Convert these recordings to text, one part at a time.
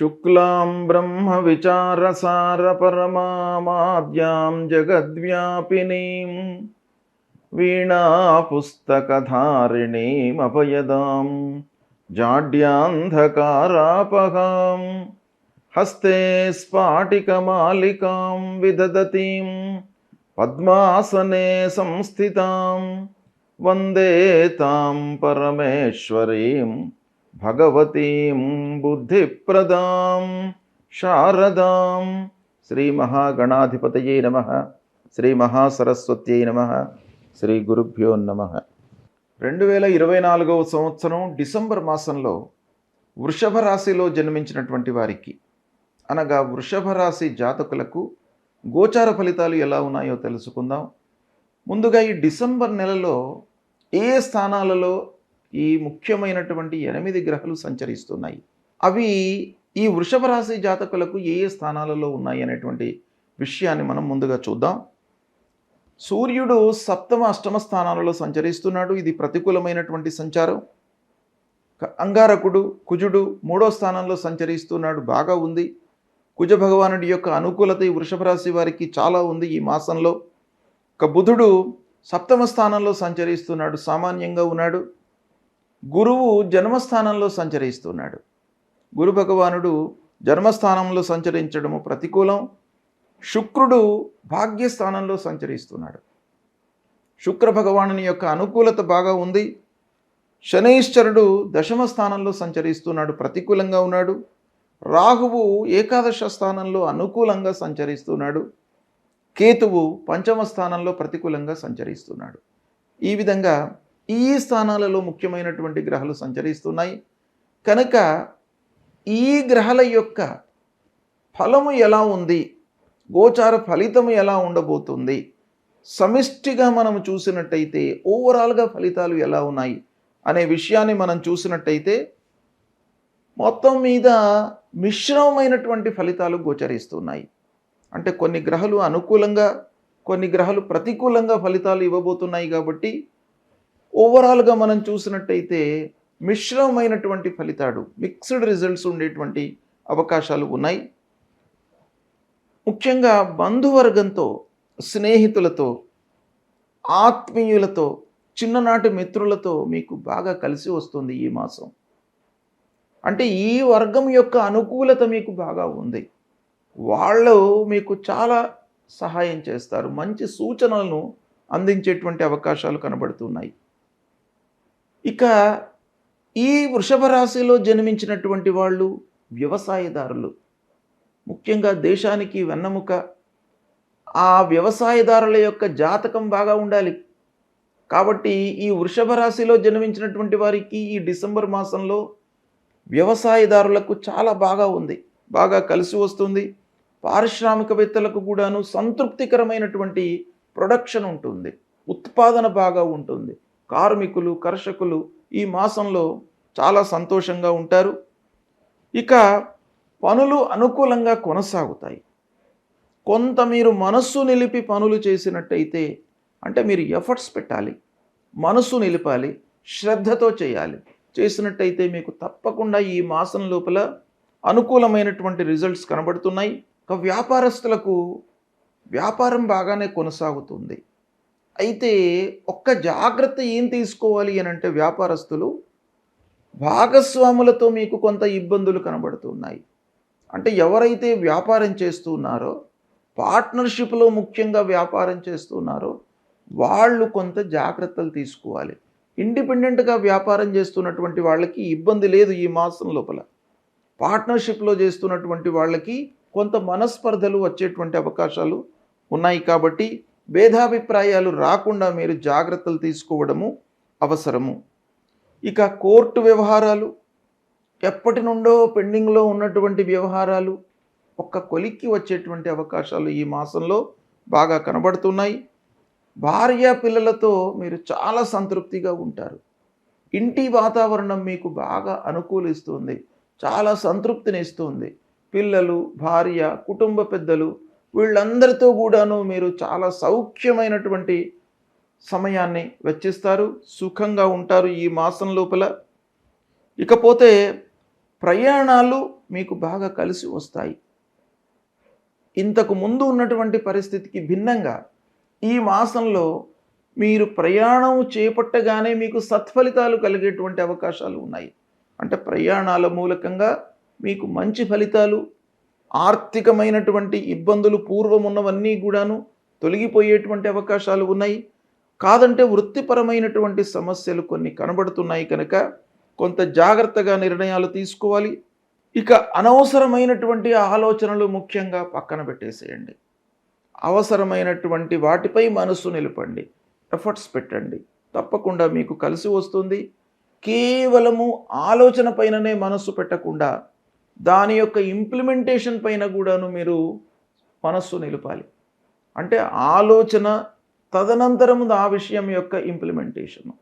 శుక్లాం బ్రహ్మవిచారసారపరమామాద్యాం జగద్వ్యాపినీం వీణాపుస్తకధారిణీమపయదాం జాడ్యాంధకారాపహాం హస్తే స్ఫాటికమాలికాం విదదతీం పద్మాసనే సంస్థితాం వందే తాం పరమేశ్వరీం భగవతీం బుద్ధిప్రదాం శారదాం. శ్రీ మహాగణాధిపతయే నమః. శ్రీ మహాసరస్వత్యై నమః. శ్రీ గురుభ్యో నమః. 2024వ సంవత్సరం డిసెంబర్ మాసంలో వృషభ రాశిలో జన్మించినటువంటి వారికి అనగా వృషభ రాశి జాతకులకు గోచార ఫలితాలు ఎలా ఉన్నాయో తెలుసుకుందాం. ముందుగా ఈ డిసెంబర్ నెలలో ఏ స్థానాలలో ఈ ముఖ్యమైనటువంటి 8 గ్రహాలు సంచరిస్తున్నాయి, అవి ఈ వృషభ రాశి జాతకులకు ఏ స్థానాలలో ఉన్నాయి అనేటువంటి విషయాన్ని మనం ముందుగా చూద్దాం. సూర్యుడు సప్తమ అష్టమ స్థానాలలో సంచరిస్తున్నాడు. ఇది ప్రతికూలమైనటువంటి సంచారం. అంగారకుడు కుజుడు 3వ స్థానంలో సంచరిస్తున్నాడు, బాగా ఉంది. కుజ భగవానుడి యొక్క అనుకూలత ఈ వృషభ రాశి వారికి చాలా ఉంది ఈ మాసంలో. బుధుడు సప్తమ స్థానంలో సంచరిస్తున్నాడు, సామాన్యంగా ఉన్నాడు. గురువు జన్మస్థానంలో సంచరిస్తున్నాడు. గురు భగవానుడు జన్మస్థానంలో సంచరించడము ప్రతికూలం. శుక్రుడు భాగ్యస్థానంలో సంచరిస్తున్నాడు. శుక్ర భగవానుని యొక్క అనుకూలత బాగా ఉంది. శనైశ్చరుడు దశమ స్థానంలో సంచరిస్తున్నాడు, ప్రతికూలంగా ఉన్నాడు. రాహువు ఏకాదశ స్థానంలో అనుకూలంగా సంచరిస్తున్నాడు. కేతువు పంచమ స్థానంలో ప్రతికూలంగా సంచరిస్తున్నాడు. ఈ విధంగా ఈ స్థానాలలో ముఖ్యమైనటువంటి గ్రహాలు సంచరిస్తున్నాయి కనుక ఈ గ్రహాల యొక్క ఫలము ఎలా ఉంది, గోచార ఫలితము ఎలా ఉండబోతుంది, సమిష్టిగా మనం చూసినట్టయితే ఓవరాల్గా ఫలితాలు ఎలా ఉన్నాయి అనే విషయాన్ని మనం చూసినట్టయితే మొత్తం మీద మిశ్రమమైనటువంటి ఫలితాలు గోచరిస్తున్నాయి. అంటే కొన్ని గ్రహాలు అనుకూలంగా, కొన్ని గ్రహాలు ప్రతికూలంగా ఫలితాలు ఇవ్వబోతున్నాయి. కాబట్టి ఓవరాల్గా మనం చూసినట్టయితే మిశ్రమమైనటువంటి ఫలితాలు, మిక్స్డ్ రిజల్ట్స్ ఉండేటువంటి అవకాశాలు ఉన్నాయి. ముఖ్యంగా బంధువర్గంతో, స్నేహితులతో, ఆత్మీయులతో, చిన్ననాటి మిత్రులతో మీకు బాగా కలిసి వస్తుంది ఈ మాసం. అంటే ఈ వర్గం యొక్క అనుకూలత మీకు బాగా ఉంది. వాళ్ళు మీకు చాలా సహాయం చేస్తారు, మంచి సూచనలను అందించేటువంటి అవకాశాలు కనబడుతున్నాయి. ఇక ఈ వృషభ రాశిలో జన్మించినటువంటి వాళ్ళు వ్యవసాయదారులు, ముఖ్యంగా దేశానికి వెన్నెముక. ఆ వ్యవసాయదారుల యొక్క జాతకం బాగా ఉండాలి. కాబట్టి ఈ వృషభ రాశిలో జన్మించినటువంటి వారికి ఈ డిసెంబర్ మాసంలో వ్యవసాయదారులకు చాలా బాగా ఉంది, బాగా కలిసి వస్తుంది. పారిశ్రామికవేత్తలకు కూడాను సంతృప్తికరమైనటువంటి ప్రొడక్షన్ ఉంటుంది, ఉత్పాదన బాగా ఉంటుంది. కార్మికులు, కర్షకులు ఈ మాసంలో చాలా సంతోషంగా ఉంటారు. ఇక పనులు అనుకూలంగా కొనసాగుతాయి. కొంత మీరు మనస్సు నిలిపి పనులు చేసినట్టయితే, అంటే మీరు ఎఫర్ట్స్ పెట్టాలి, మనస్సు నిలిపాలి, శ్రద్ధతో చేయాలి. చేసినట్టయితే మీకు తప్పకుండా ఈ మాసం లోపల అనుకూలమైనటువంటి రిజల్ట్స్ కనబడుతున్నాయి. ఇక వ్యాపారస్తులకు వ్యాపారం బాగానే కొనసాగుతుంది. అయితే ఒక్క జాగ్రత్త ఏం తీసుకోవాలి అని అంటే, వ్యాపారస్తులు భాగస్వాములతో మీకు కొంత ఇబ్బందులు కనబడుతున్నాయి. అంటే ఎవరైతే వ్యాపారం చేస్తున్నారో, పార్ట్నర్షిప్లో ముఖ్యంగా వ్యాపారం చేస్తున్నారో వాళ్ళు కొంత జాగ్రత్తలు తీసుకోవాలి. ఇండిపెండెంట్గా వ్యాపారం చేస్తున్నటువంటి వాళ్ళకి ఇబ్బంది లేదు ఈ మాసం లోపల. పార్ట్నర్షిప్లో చేస్తున్నటువంటి వాళ్ళకి కొంత మనస్పర్ధలు వచ్చేటువంటి అవకాశాలు ఉన్నాయి. కాబట్టి భేదాభిప్రాయాలు రాకుండా మీరు జాగ్రత్తలు తీసుకోవడము అవసరము. ఇక కోర్టు వ్యవహారాలు, ఎప్పటి నుండో పెండింగ్లో ఉన్నటువంటి వ్యవహారాలు ఒక్క కొలిక్కి వచ్చేటువంటి అవకాశాలు ఈ మాసంలో బాగా కనబడుతున్నాయి. భార్య పిల్లలతో మీరు చాలా సంతృప్తిగా ఉంటారు. ఇంటి వాతావరణం మీకు బాగా అనుకూలిస్తుంది, చాలా సంతృప్తినిస్తుంది. పిల్లలు, భార్య, కుటుంబ పెద్దలు వీళ్ళందరితో కూడాను మీరు చాలా సౌఖ్యమైనటువంటి సమయాన్ని వెచ్చిస్తారు, సుఖంగా ఉంటారు ఈ మాసం లోపల. ఇకపోతే ప్రయాణాలు మీకు బాగా కలిసి వస్తాయి. ఇంతకు ముందు ఉన్నటువంటి పరిస్థితికి భిన్నంగా ఈ మాసంలో మీరు ప్రయాణం చేపట్టగానే మీకు సత్ఫలితాలు కలిగేటువంటి అవకాశాలు ఉన్నాయి. అంటే ప్రయాణాల మూలకంగా మీకు మంచి ఫలితాలు, ఆర్థికమైనటువంటి ఇబ్బందులు పూర్వమున్నవన్నీ కూడాను తొలగిపోయేటువంటి అవకాశాలు ఉన్నాయి. కాదంటే వృత్తిపరమైనటువంటి సమస్యలు కొన్ని కనబడుతున్నాయి కనుక కొంత జాగ్రత్తగా నిర్ణయాలు తీసుకోవాలి. ఇక అనవసరమైనటువంటి ఆలోచనలు ముఖ్యంగా పక్కన పెట్టేసేయండి. అవసరమైనటువంటి వాటిపై మనసు నిలపండి, ఎఫర్ట్స్ పెట్టండి. తప్పకుండా మీకు కలిసి వస్తుంది. కేవలము ఆలోచన పైననే మనస్సు పెట్టకుండా దాని యొక్క ఇంప్లిమెంటేషన్ పైన కూడాను మీరు మనస్సు నిలపాలి. అంటే ఆలోచన తదనంతరము ఆ విషయం యొక్క ఇంప్లిమెంటేషను,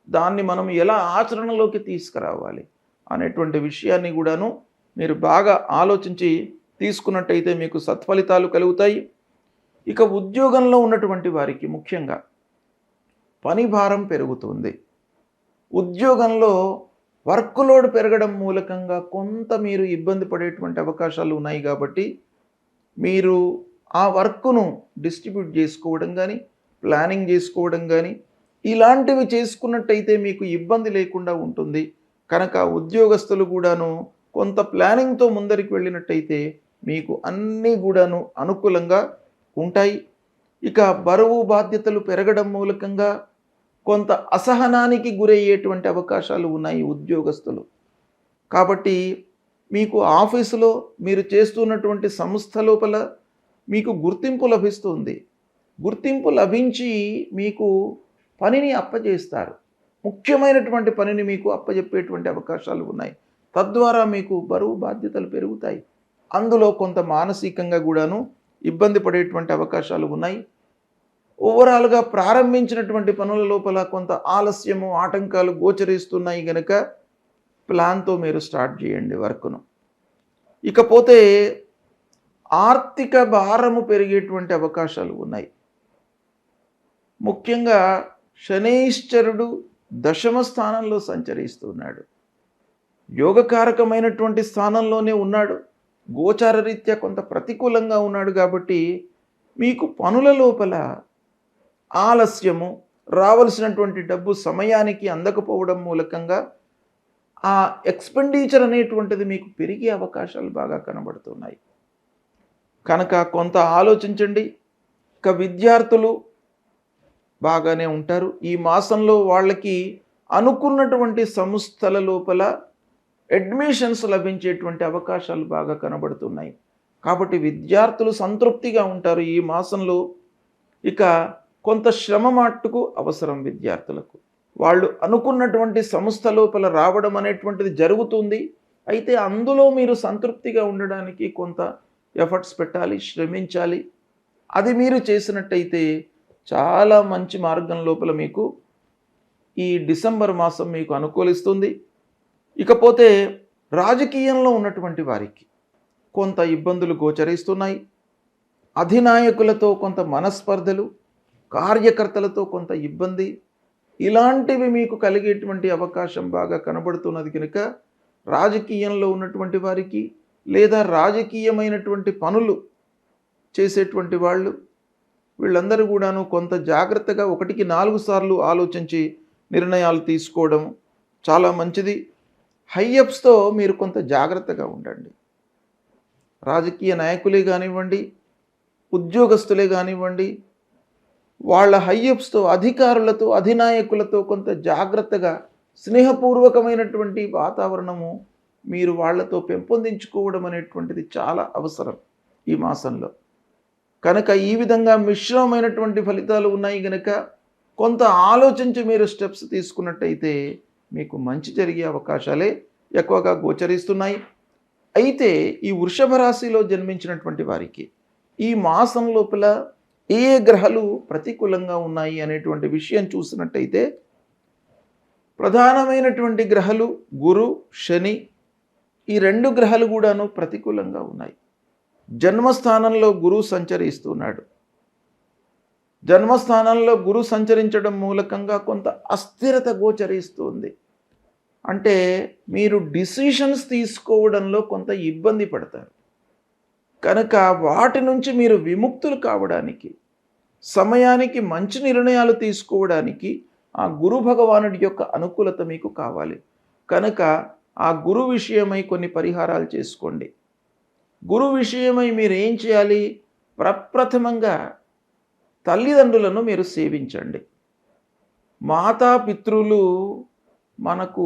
దాన్ని మనం ఎలా ఆచరణలోకి తీసుకురావాలి అనేటువంటి విషయాన్ని కూడాను మీరు బాగా ఆలోచించి తీసుకున్నట్టయితే మీకు సత్ఫలితాలు కలుగుతాయి. ఇక ఉద్యోగంలో ఉన్నటువంటి వారికి ముఖ్యంగా పని భారం పెరుగుతుంది. ఉద్యోగంలో వర్క్ లోడ్ పెరగడం మూలకంగా కొంత మీరు ఇబ్బంది పడేటువంటి అవకాశాలు ఉన్నాయి. కాబట్టి మీరు ఆ వర్క్ను డిస్ట్రిబ్యూట్ చేసుకోవడం కానీ, ప్లానింగ్ చేసుకోవడం కానీ ఇలాంటివి చేసుకున్నట్టయితే మీకు ఇబ్బంది లేకుండా ఉంటుంది. కనుక ఉద్యోగస్తులు కూడాను కొంత ప్లానింగ్తో ముందరికి వెళ్ళినట్టయితే మీకు అన్నీ కూడాను అనుకూలంగా ఉంటాయి. ఇక బరువు బాధ్యతలు పెరగడం మూలకంగా కొంత అసహనానికి గురయ్యేటువంటి అవకాశాలు ఉన్నాయి ఉద్యోగస్తులు. కాబట్టి మీకు ఆఫీసులో మీరు చేస్తున్నటువంటి సంస్థ లోపల మీకు గుర్తింపు లభిస్తుంది. గుర్తింపు లభించి మీకు పనిని అప్పజేస్తారు. ముఖ్యమైనటువంటి పనిని మీకు అప్పజెప్పేటువంటి అవకాశాలు ఉన్నాయి. తద్వారా మీకు బరువు బాధ్యతలు పెరుగుతాయి. అందులో కొంత మానసికంగా కూడాను ఇబ్బంది పడేటువంటి అవకాశాలు ఉన్నాయి. ఓవరాల్గా ప్రారంభించినటువంటి పనుల లోపల కొంత ఆలస్యము, ఆటంకాలు గోచరిస్తున్నాయి కనుక ప్లాన్తో మీరు స్టార్ట్ చేయండి వర్క్ను. ఇకపోతే ఆర్థిక భారము పెరిగేటువంటి అవకాశాలు ఉన్నాయి. ముఖ్యంగా శనైశ్చరుడు దశమ స్థానంలో సంచరిస్తున్నాడు. యోగకారకమైనటువంటి స్థానంలోనే ఉన్నాడు. గోచార రీత్యా కొంత ప్రతికూలంగా ఉన్నాడు. కాబట్టి మీకు పనుల లోపల ఆలస్యము, రావలసినటువంటి డబ్బు సమయానికి అందకపోవడం మూలకంగా ఆ ఎక్స్పెండిచర్ అనేటువంటిది మీకు పెరిగే అవకాశాలు బాగా కనబడుతున్నాయి. కనుక కొంత ఆలోచించండి. ఇక విద్యార్థులు బాగానే ఉంటారు. ఈ మాసంలో వాళ్ళకి అనుకున్నటువంటి సంస్థల లోపల అడ్మిషన్స్ లభించేటువంటి అవకాశాలు బాగా కనబడుతున్నాయి. కాబట్టి విద్యార్థులు సంతృప్తిగా ఉంటారు ఈ మాసంలో. ఇక కొంత శ్రమ మట్టుకు అవసరం విద్యార్థులకు. వాళ్ళు అనుకున్నటువంటి సంస్థ లోపల రావడం అనేటువంటిది జరుగుతుంది. అయితే అందులో మీరు సంతృప్తిగా ఉండడానికి కొంత ఎఫర్ట్స్ పెట్టాలి, శ్రమించాలి. అది మీరు చేసినట్టయితే చాలా మంచి మార్గం లోపల మీకు ఈ డిసెంబర్ మాసం మీకు అనుకూలిస్తుంది. ఇకపోతే రాజకీయంలో ఉన్నటువంటి వారికి కొంత ఇబ్బందులు గోచరిస్తున్నాయి. అధినాయకులతో కొంత మనస్పర్ధలు, కార్యకర్తలతో కొంత ఇబ్బంది, ఇలాంటివి మీకు కలిగేటువంటి అవకాశం బాగా కనబడుతున్నది. కనుక రాజకీయంలో ఉన్నటువంటి వారికి లేదా రాజకీయమైనటువంటి పనులు చేసేటువంటి వాళ్ళు వీళ్ళందరూ కూడాను కొంత జాగ్రత్తగా 1కి 4 సార్లు ఆలోచించి నిర్ణయాలు తీసుకోవడం చాలా మంచిది. హైయప్స్తో మీరు కొంత జాగ్రత్తగా ఉండండి. రాజకీయ నాయకులే కానివ్వండి, ఉద్యోగస్తులే కానివ్వండి, వాళ్ళ హైయప్స్తో, అధికారులతో, అధినాయకులతో కొంత జాగ్రత్తగా స్నేహపూర్వకమైనటువంటి వాతావరణము మీరు వాళ్ళతో పెంపొందించుకోవడం అనేటువంటిది చాలా అవసరం ఈ మాసంలో. కనుక ఈ విధంగా మిశ్రమమైనటువంటి ఫలితాలు ఉన్నాయి కనుక కొంత ఆలోచించి మీరు స్టెప్స్ తీసుకున్నట్టయితే మీకు మంచి జరిగే అవకాశాలే ఎక్కువగా గోచరిస్తున్నాయి. అయితే ఈ వృషభ రాశిలో జన్మించినటువంటి వారికి ఈ మాసం లోపల ఏ గ్రహాలు ప్రతికూలంగా ఉన్నాయి అనేటువంటి విషయం చూసినట్టయితే ప్రధానమైనటువంటి గ్రహాలు గురు, శని, ఈ 2 గ్రహాలు కూడాను ప్రతికూలంగా ఉన్నాయి. జన్మస్థానంలో గురువు సంచరిస్తున్నాడు. జన్మస్థానంలో గురు సంచరించడం మూలకంగా కొంత అస్థిరత గోచరిస్తుంది. అంటే మీరు డిసిషన్స్ తీసుకోవడంలో కొంత ఇబ్బంది పడతారు. కనుక వాటి నుంచి మీరు విముక్తులు కావడానికి, సమయానికి మంచి నిర్ణయాలు తీసుకోవడానికి ఆ గురు భగవానుడి యొక్క అనుకూలత మీకు కావాలి. కనుక ఆ గురు విషయమై కొన్ని పరిహారాలు చేసుకోండి. గురు విషయమై మీరు ఏం చేయాలి? ప్రప్రథమంగా తల్లిదండ్రులను మీరు సేవించండి. మాతాపితృలు మనకు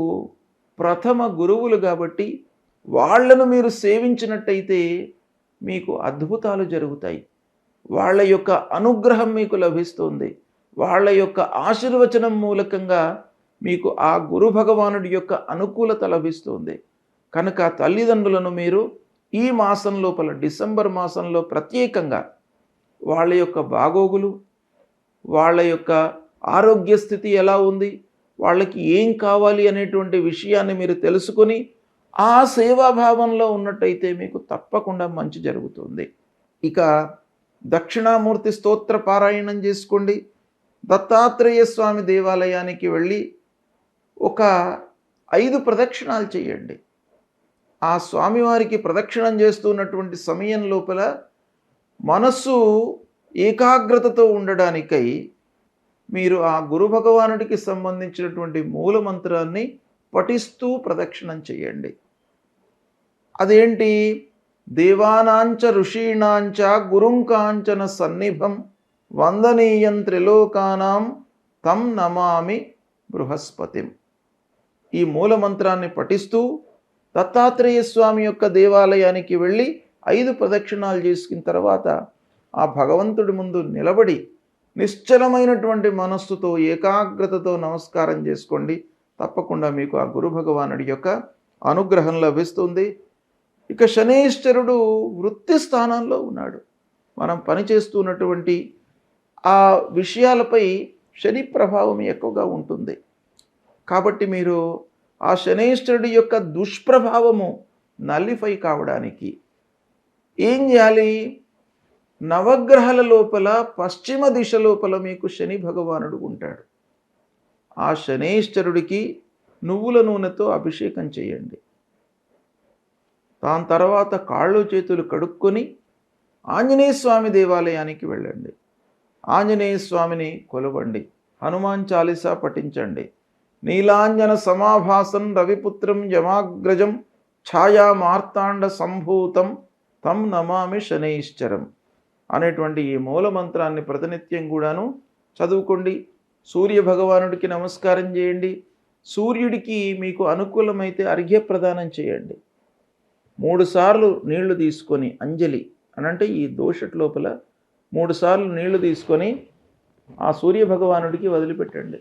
ప్రథమ గురువులు కాబట్టి వాళ్ళను మీరు సేవించినట్టయితే మీకు అద్భుతాలు జరుగుతాయి. వాళ్ళ యొక్క అనుగ్రహం మీకు లభిస్తుంది. వాళ్ళ యొక్క ఆశీర్వచనం మూలకంగా మీకు ఆ గురు భగవానుడి యొక్క అనుకూలత లభిస్తుంది. కనుక తల్లిదండ్రులను మీరు ఈ మాసం లోపల, డిసెంబర్ మాసంలో ప్రత్యేకంగా వాళ్ళ యొక్క బాగోగులు, వాళ్ళ యొక్క ఆరోగ్య స్థితి ఎలా ఉంది, వాళ్ళకి ఏం కావాలి అనేటువంటి విషయాన్ని మీరు తెలుసుకొని ఆ సేవాభావంలో ఉన్నట్టయితే మీకు తప్పకుండా మంచి జరుగుతుంది. ఇక దక్షిణామూర్తి స్తోత్ర పారాయణం చేసుకోండి. దత్తాత్రేయ స్వామి దేవాలయానికి వెళ్ళి ఒక 5 ప్రదక్షిణాలు చేయండి. ఆ స్వామివారికి ప్రదక్షిణం చేస్తున్నటువంటి సమయం లోపల మనస్సు ఏకాగ్రతతో ఉండడానికై మీరు ఆ గురు భగవానుడికి సంబంధించినటువంటి మూల మంత్రాన్ని పఠిస్తూ ప్రదక్షిణం చేయండి. అదేంటి? దేవానాంచ ఋషీణాంచ గురుంకాంచన సన్నిభం వందనీయం త్రిలోకానాం తం నమామి బృహస్పతిం. ఈ మూల మంత్రాన్ని పఠిస్తూ దత్తాత్రేయ స్వామి యొక్క దేవాలయానికి వెళ్ళి 5 ప్రదక్షిణాలు చేసుకున్న తర్వాత ఆ భగవంతుడి ముందు నిలబడి నిశ్చలమైనటువంటి మనస్సుతో ఏకాగ్రతతో నమస్కారం చేసుకోండి. తప్పకుండా మీకు ఆ గురు భగవానుడి యొక్క అనుగ్రహం లభిస్తుంది. ఇక శనైశ్చరుడు వృత్తి స్థానంలో ఉన్నాడు. మనం పనిచేస్తున్నటువంటి ఆ విషయాలపై శని ప్రభావం ఎక్కువగా ఉంటుంది. కాబట్టి మీరు ఆ శనైశ్చరుడి యొక్క దుష్ప్రభావము నల్లిఫై కావడానికి ఏం చేయాలి? నవగ్రహాల లోపల పశ్చిమ దిశ లోపల మీకు శని భగవానుడు ఉంటాడు. ఆ శనైశ్చరుడికి నువ్వుల నూనెతో అభిషేకం చేయండి. దాని తర్వాత కాళ్ళు చేతులు కడుక్కొని ఆంజనేయ స్వామి దేవాలయానికి వెళ్ళండి. ఆంజనేయ స్వామిని కొలవండి. హనుమాన్ చాలీసా పఠించండి. నీలాంజన సమాభాసం రవిపుత్రం యమాగ్రజం ఛాయా మార్తాండ సంభూతం తం నమామి శనైశ్చరం అనేటువంటి ఈ మూల మంత్రాన్ని ప్రతినిత్యం కూడాను చదువుకోండి. సూర్య భగవానుడికి నమస్కారం చేయండి. సూర్యుడికి మీకు అనుకూలమైతే అర్ఘ్య ప్రదానం చేయండి. 3 సార్లు నీళ్లు తీసుకొని అంజలి అనంటే ఈ దోషట్ లోపల 3 సార్లు నీళ్లు తీసుకొని ఆ సూర్య భగవానుడికి వదిలిపెట్టండి.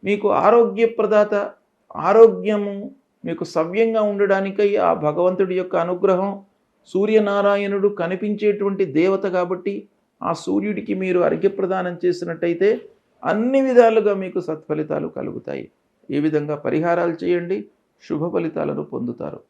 మీకు ఆరోగ్యప్రదాత, ఆరోగ్యము మీకు సవ్యంగా ఉండడానికై ఆ భగవంతుడి యొక్క అనుగ్రహం, సూర్యనారాయణుడు కనిపించేటువంటి దేవత కాబట్టి ఆ సూర్యుడికి మీరు అర్ఘ్యప్రదానం చేసినట్టయితే అన్ని విధాలుగా మీకు సత్ఫలితాలు కలుగుతాయి. ఈ విధంగా పరిహారాలు చేయండి, శుభ ఫలితాలను పొందుతారు.